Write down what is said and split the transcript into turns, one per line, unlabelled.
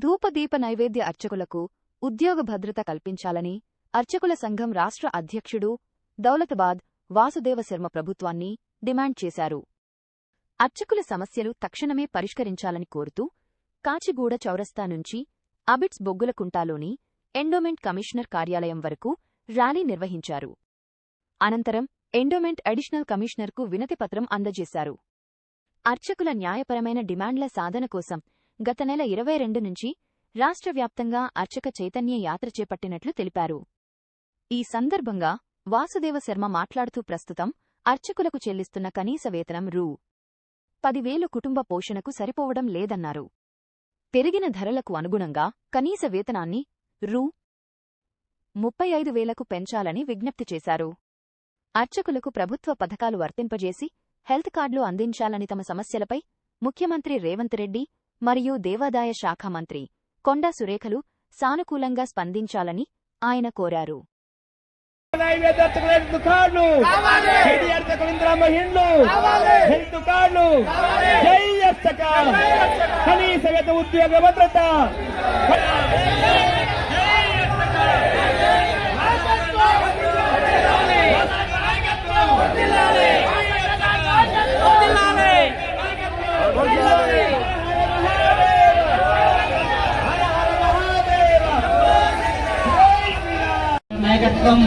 ధూపదీప నైవేద్య అర్చకులకు ఉద్యోగ భద్రత కల్పించాలని అర్చకుల సంఘం రాష్ట్ర అధ్యక్షుడు దౌలతాబాద్ వాసుదేవ శర్మ ప్రభుత్వాన్ని డిమాండ్ చేశారు. అర్చకుల సమస్యలు తక్షణమే పరిష్కరించాలని కోరుతూ కాచిగూడ చౌరస్తా నుంచి అబిడ్స్ బొగ్గులకుంటాలోని ఎండోమెంట్ కమిషనర్ కార్యాలయం వరకు ర్యాలీ నిర్వహించారు. అనంతరం ఎండోమెంట్ అడిషనల్ కమిషనర్కు వినతిపత్రం అందజేశారు. అర్చకుల న్యాయపరమైన డిమాండ్ల సాధన కోసం గత నెల 22 నుంచి రాష్ట్ర వ్యాప్తంగా అర్చక చైతన్య యాత్ర చేపట్టినట్లు తెలిపారు. ఈ సందర్భంగా వాసుదేవ శర్మ మాట్లాడుతూ ప్రస్తుతం అర్చకులకు చెల్లిస్తున్న కనీస వేతనం రూ. 10,000 కుటుంబ పోషణకు సరిపోవడం లేదన్నారు. పెరిగిన ధరలకు అనుగుణంగా కనీస వేతనాన్ని రూ. 35,000కు పెంచాలని విజ్ఞప్తి చేశారు. అర్చకులకు ప్రభుత్వ పథకాలు వర్తింపజేసి హెల్త్ కార్డులు అందించాలని, తమ సమస్యలపై ముఖ్యమంత్రి రేవంత్ రెడ్డి మరియు దేవాదాయ శాఖ మంత్రి కొండా సురేఖలు సానుకూలంగా స్పందించాలని ఆయన కోరారు.
ఉద్యోగ భద్రత నాయకత్వం